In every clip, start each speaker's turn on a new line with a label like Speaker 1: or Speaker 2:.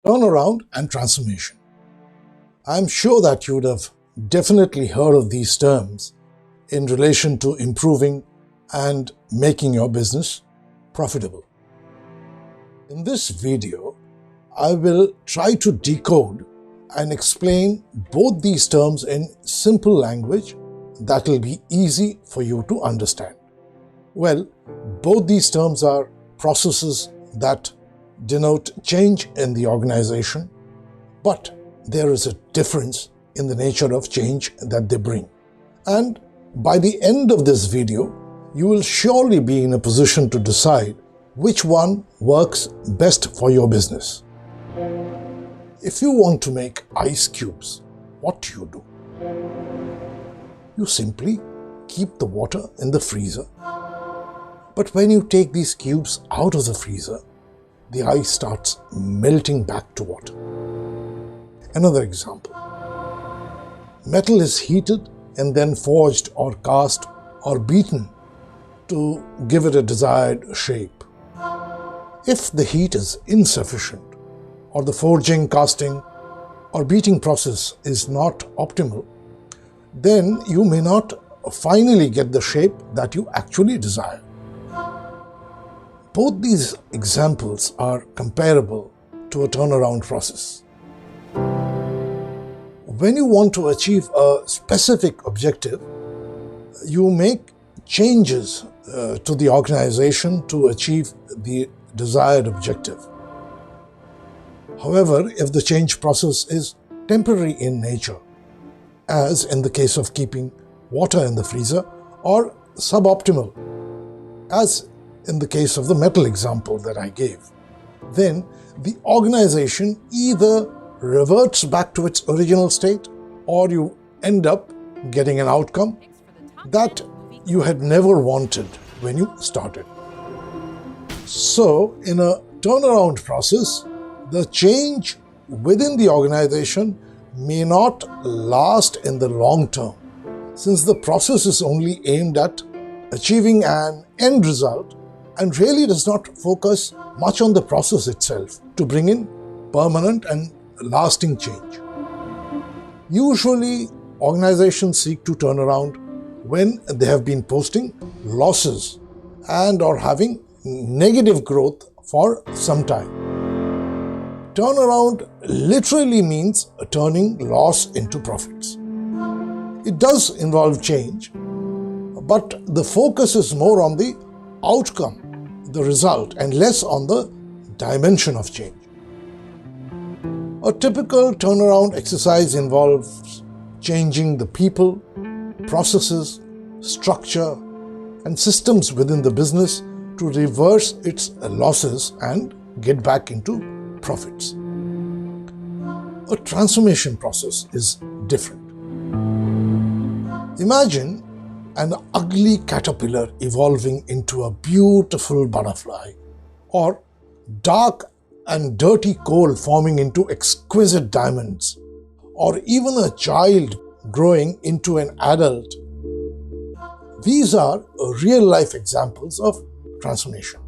Speaker 1: Turnaround and transformation. I'm sure that you would have definitely heard of these terms in relation to improving and making your business profitable. In this video, I will try to decode and explain both these terms in simple language that will be easy for you to understand. Well, both these terms are processes that denote change in the organization, but there is a difference in the nature of change that they bring. And by the end of this video, you will surely be in a position to decide which one works best for your business. If you want to make ice cubes, what do? You simply keep the water in the freezer. But when you take these cubes out of the freezer, the ice starts melting back to water. Another example. Metal is heated and then forged or cast or beaten to give it a desired shape. If the heat is insufficient, or the forging, casting, or beating process is not optimal, then you may not finally get the shape that you actually desire. Both these examples are comparable to a turnaround process. When you want to achieve a specific objective, you make changes to the organization to achieve the desired objective. However, if the change process is temporary in nature, as in the case of keeping water in the freezer, or suboptimal, as in the case of the metal example that I gave, then the organization either reverts back to its original state, or you end up getting an outcome that you had never wanted when you started. So, in a turnaround process, the change within the organization may not last in the long term, since the process is only aimed at achieving an end result and really does not focus much on the process itself to bring in permanent and lasting change. Usually, organizations seek to turn around when they have been posting losses and or having negative growth for some time. Turnaround literally means turning loss into profits. It does involve change, but the focus is more on the outcome, the result, and less on the dimension of change. A typical turnaround exercise involves changing the people, processes, structure, and systems within the business to reverse its losses and get back into profits. A transformation process is different. Imagine an ugly caterpillar evolving into a beautiful butterfly, or dark and dirty coal forming into exquisite diamonds, or even a child growing into an adult. These are real-life examples of transformation.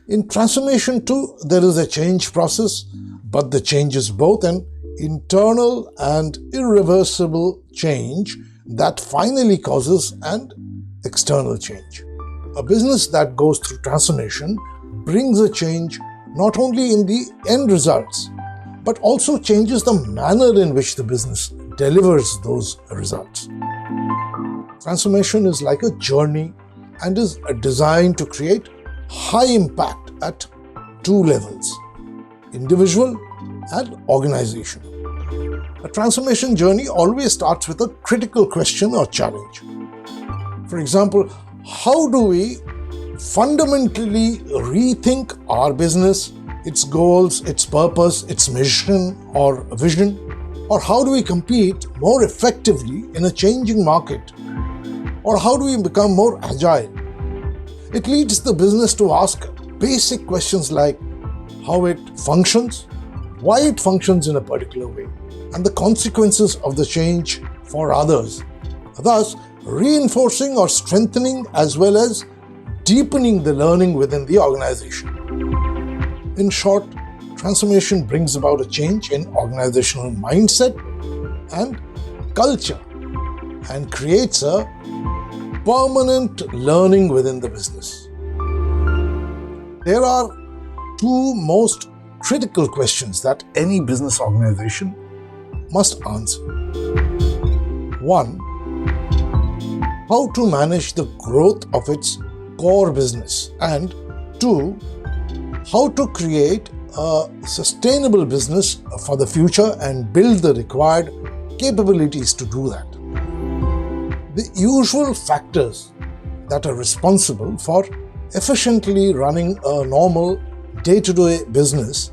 Speaker 1: In transformation too, there is a change process, but the change is both an internal and irreversible change that finally causes an external change. A business that goes through transformation brings a change not only in the end results, but also changes the manner in which the business delivers those results. Transformation is like a journey and is designed to create high impact at two levels: individual and organizational. A transformation journey always starts with a critical question or challenge. For example, how do we fundamentally rethink our business, its goals, its purpose, its mission or vision? Or how do we compete more effectively in a changing market? Or how do we become more agile? It leads the business to ask basic questions like how it functions, why it functions in a particular way, and the consequences of the change for others, thus reinforcing or strengthening as well as deepening the learning within the organization. In short, transformation brings about a change in organizational mindset and culture and creates a permanent learning within the business. There are two most critical questions that any business organization must answer. One, how to manage the growth of its core business, and two, how to create a sustainable business for the future and build the required capabilities to do that. The usual factors that are responsible for efficiently running a normal day-to-day business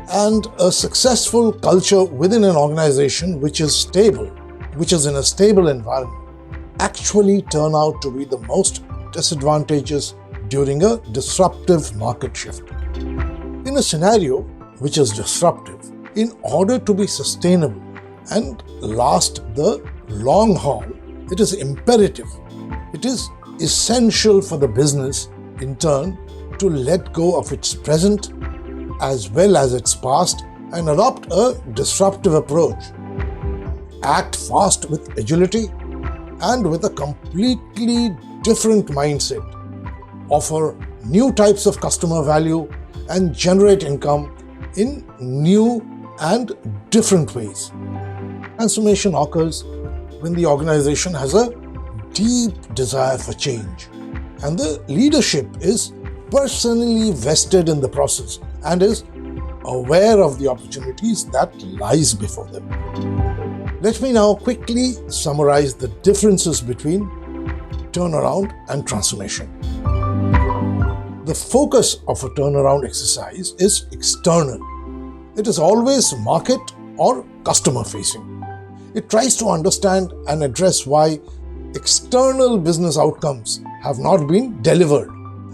Speaker 1: and a successful culture within an organization which is stable, which is in a stable environment, actually turn out to be the most disadvantageous during a disruptive market shift. In a scenario which is disruptive, in order to be sustainable and last the long haul, it is imperative, it is essential for the business in turn to let go of its present as well as its past and adopt a disruptive approach. Act fast with agility and with a completely different mindset. Offer new types of customer value and generate income in new and different ways. Transformation occurs when the organization has a deep desire for change and the leadership is personally vested in the process and is aware of the opportunities that lies before them. Let me now quickly summarize the differences between turnaround and transformation. The focus of a turnaround exercise is external. It is always market or customer facing. It tries to understand and address why external business outcomes have not been delivered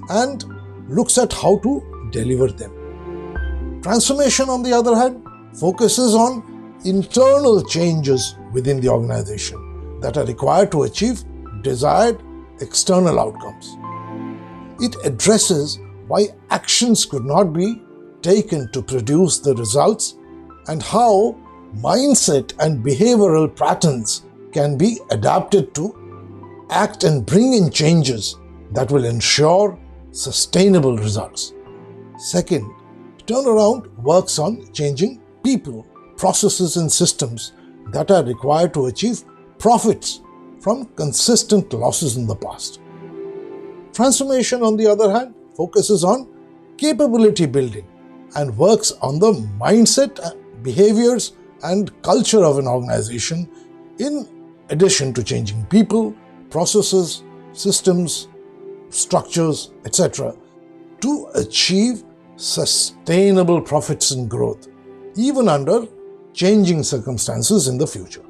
Speaker 1: and looks at how to deliver them. Transformation, on the other hand, focuses on internal changes within the organization that are required to achieve desired external outcomes. It addresses why actions could not be taken to produce the results and how mindset and behavioral patterns can be adapted to act and bring in changes that will ensure sustainable results. Second, turnaround works on changing people, processes and systems that are required to achieve profits from consistent losses in the past. Transformation, on the other hand, focuses on capability building and works on the mindset, behaviors and culture of an organization in addition to changing people, processes, systems, structures, etc. to achieve sustainable profits and growth, even under changing circumstances in the future.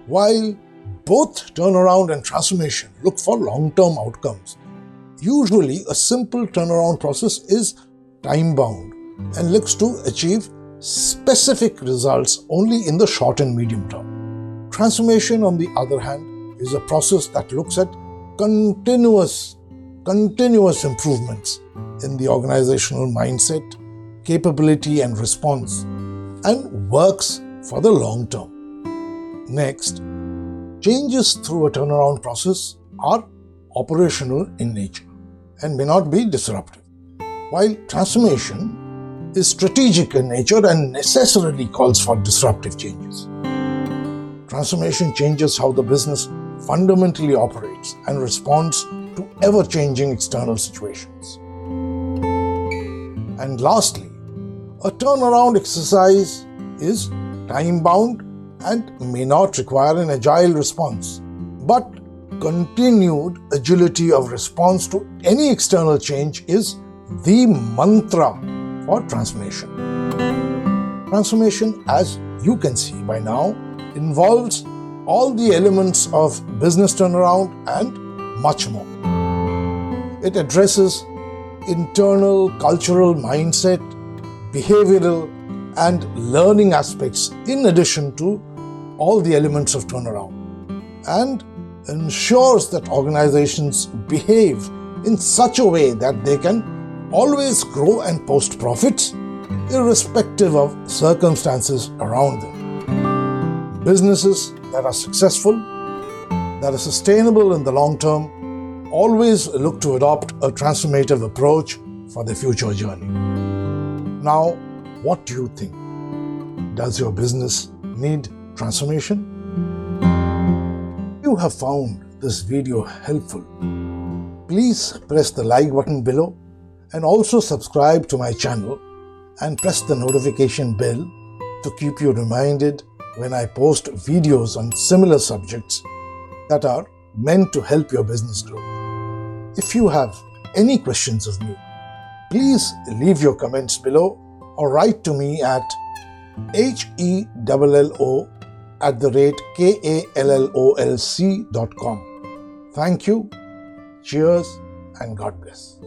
Speaker 1: While both turnaround and transformation look for long-term outcomes, usually a simple turnaround process is time-bound and looks to achieve specific results only in the short and medium term. Transformation, on the other hand, is a process that looks at continuous improvements in the organizational mindset, capability and response, and works for the long term. Next, changes through a turnaround process are operational in nature and may not be disruptive, while transformation is strategic in nature and necessarily calls for disruptive changes. Transformation changes how the business fundamentally operates and responds to ever-changing external situations. And lastly, a turnaround exercise is time-bound and may not require an agile response, but continued agility of response to any external change is the mantra for transformation. Transformation, as you can see by now, involves all the elements of business turnaround and much more. It addresses internal cultural mindset, behavioral and learning aspects in addition to all the elements of turnaround, and ensures that organizations behave in such a way that they can always grow and post profits irrespective of circumstances around them. Businesses that are successful, that are sustainable in the long term, always look to adopt a transformative approach for their future journey. Now, what do you think? Does your business need transformation? If you have found this video helpful, please press the like button below and also subscribe to my channel and press the notification bell to keep you reminded when I post videos on similar subjects that are meant to help your business grow. If you have any questions of me, please leave your comments below or write to me at hello@kallolc.com. Thank you, cheers, and God bless.